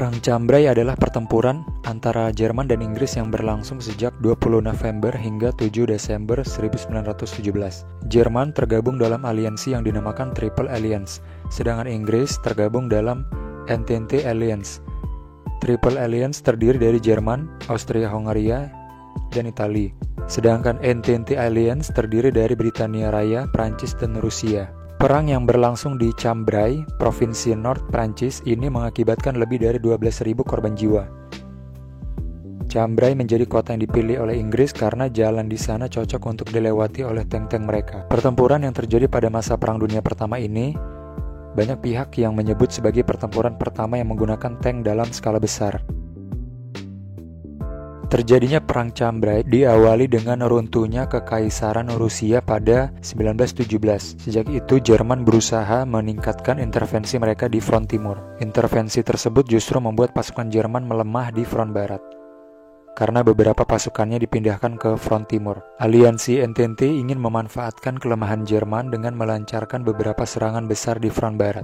Perang Cambrai adalah pertempuran antara Jerman dan Inggris yang berlangsung sejak 20 November hingga 7 Desember 1917. Jerman tergabung dalam aliansi yang dinamakan Triple Alliance, sedangkan Inggris tergabung dalam Entente Alliance. Triple Alliance terdiri dari Jerman, Austria-Hungaria, dan Italia. Sedangkan Entente Alliance terdiri dari Britania Raya, Prancis, dan Rusia. Perang yang berlangsung di Cambrai, Provinsi North Prancis ini mengakibatkan lebih dari 12.000 korban jiwa. Cambrai menjadi kota yang dipilih oleh Inggris karena jalan di sana cocok untuk dilewati oleh tank-tank mereka. Pertempuran yang terjadi pada masa Perang Dunia Pertama ini, banyak pihak yang menyebut sebagai pertempuran pertama yang menggunakan tank dalam skala besar. Terjadinya Perang Cambrai diawali dengan runtuhnya Kekaisaran Rusia pada 1917. Sejak itu Jerman berusaha meningkatkan intervensi mereka di front timur. Intervensi tersebut justru membuat pasukan Jerman melemah di front barat, karena beberapa pasukannya dipindahkan ke front timur. Aliansi Entente ingin memanfaatkan kelemahan Jerman dengan melancarkan beberapa serangan besar di front barat.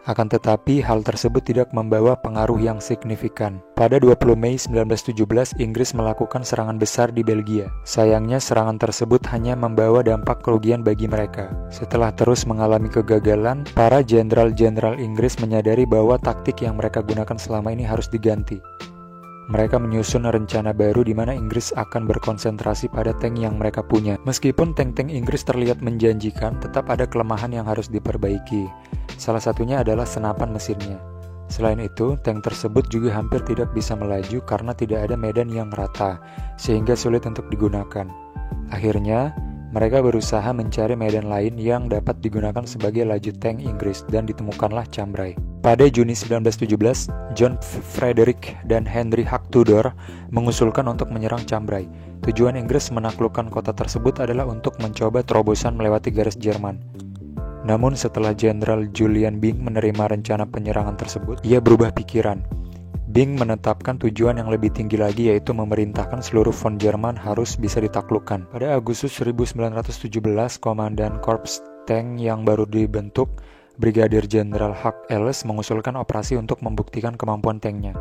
Akan tetapi, hal tersebut tidak membawa pengaruh yang signifikan. Pada 20 Mei 1917, Inggris melakukan serangan besar di Belgia. Sayangnya, serangan tersebut hanya membawa dampak kerugian bagi mereka. Setelah terus mengalami kegagalan, para jenderal-jenderal Inggris menyadari bahwa taktik yang mereka gunakan selama ini harus diganti. Mereka menyusun rencana baru di mana Inggris akan berkonsentrasi pada tank yang mereka punya. Meskipun tank-tank Inggris terlihat menjanjikan, tetap ada kelemahan yang harus diperbaiki. Salah satunya adalah senapan mesinnya. Selain itu, tank tersebut juga hampir tidak bisa melaju karena tidak ada medan yang rata, sehingga sulit untuk digunakan. Akhirnya, mereka berusaha mencari medan lain yang dapat digunakan sebagai laju tank Inggris dan ditemukanlah Cambrai. Pada Juni 1917, John Frederick dan Henry Hugh Tudor mengusulkan untuk menyerang Cambrai. Tujuan Inggris menaklukkan kota tersebut adalah untuk mencoba terobosan melewati garis Jerman. Namun setelah Jenderal Julian Byng menerima rencana penyerangan tersebut, ia berubah pikiran. Byng menetapkan tujuan yang lebih tinggi lagi, yaitu memerintahkan seluruh front Jerman harus bisa ditaklukkan. Pada Agustus 1917, Komandan Korps Tank yang baru dibentuk, Brigadir Jenderal Hugh Elles, mengusulkan operasi untuk membuktikan kemampuan tanknya.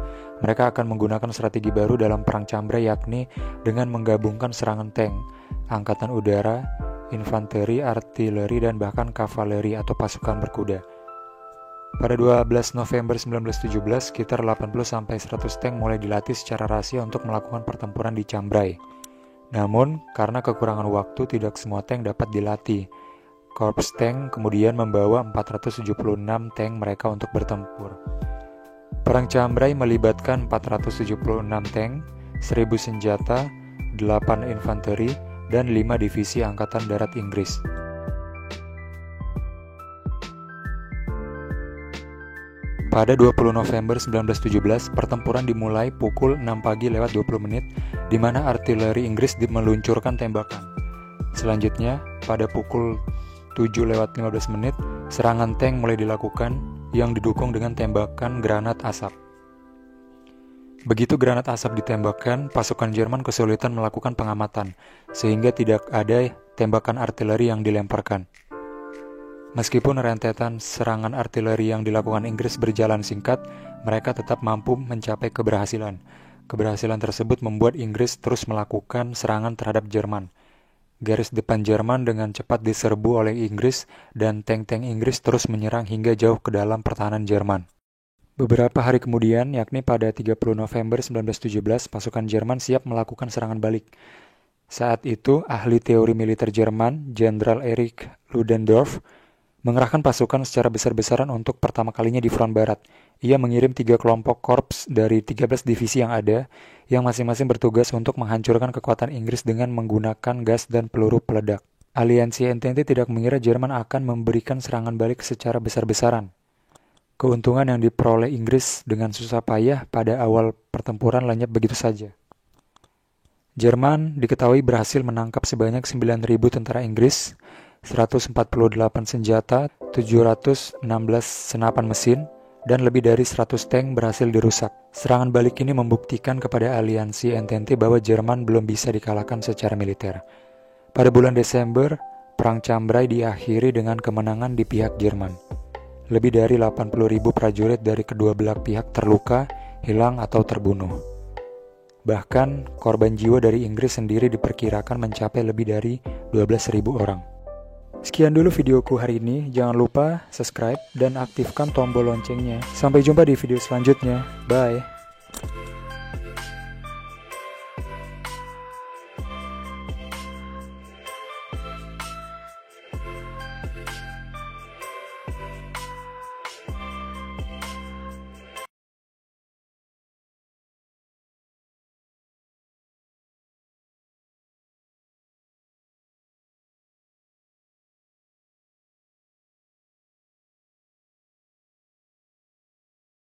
Mereka akan menggunakan strategi baru dalam Perang Cambrai, yakni dengan menggabungkan serangan tank, angkatan udara, infanteri, artileri, dan bahkan kavaleri atau pasukan berkuda. Pada 12 November 1917, sekitar 80-100 tank mulai dilatih secara rahasia untuk melakukan pertempuran di Cambrai. Namun, karena kekurangan waktu, tidak semua tank dapat dilatih. Korps tank kemudian membawa 476 tank mereka untuk bertempur. Perang Cambrai melibatkan 476 tank, 1000 senjata, 8 infanteri, dan 5 divisi Angkatan Darat Inggris. Pada 20 November 1917, pertempuran dimulai pukul 6 pagi lewat 20 menit, di mana artileri Inggris meluncurkan tembakan. Selanjutnya, pada pukul 7 lewat 15 menit, serangan tank mulai dilakukan yang didukung dengan tembakan granat asap. Begitu granat asap ditembakkan, pasukan Jerman kesulitan melakukan pengamatan, sehingga tidak ada tembakan artileri yang dilemparkan. Meskipun rentetan serangan artileri yang dilakukan Inggris berjalan singkat, mereka tetap mampu mencapai keberhasilan. Keberhasilan tersebut membuat Inggris terus melakukan serangan terhadap Jerman. Garis depan Jerman dengan cepat diserbu oleh Inggris, dan tank-tank Inggris terus menyerang hingga jauh ke dalam pertahanan Jerman. Beberapa hari kemudian, yakni pada 30 November 1917, pasukan Jerman siap melakukan serangan balik. Saat itu, ahli teori militer Jerman, Jenderal Erich Ludendorff, mengerahkan pasukan secara besar-besaran untuk pertama kalinya di front barat. Ia mengirim 3 kelompok korps dari 13 divisi yang ada, yang masing-masing bertugas untuk menghancurkan kekuatan Inggris dengan menggunakan gas dan peluru peledak. Aliansi Entente tidak mengira Jerman akan memberikan serangan balik secara besar-besaran. Keuntungan yang diperoleh Inggris dengan susah payah pada awal pertempuran lenyap begitu saja. Jerman diketahui berhasil menangkap sebanyak 9.000 tentara Inggris, 148 senjata, 716 senapan mesin, dan lebih dari 100 tank berhasil dirusak. Serangan balik ini membuktikan kepada aliansi Entente bahwa Jerman belum bisa dikalahkan secara militer. Pada bulan Desember, Perang Cambrai diakhiri dengan kemenangan di pihak Jerman. Lebih dari 80.000 prajurit dari kedua belah pihak terluka, hilang atau terbunuh. Bahkan, korban jiwa dari Inggris sendiri diperkirakan mencapai lebih dari 12.000 orang. Sekian dulu videoku hari ini, jangan lupa subscribe dan aktifkan tombol loncengnya. Sampai jumpa di video selanjutnya, bye!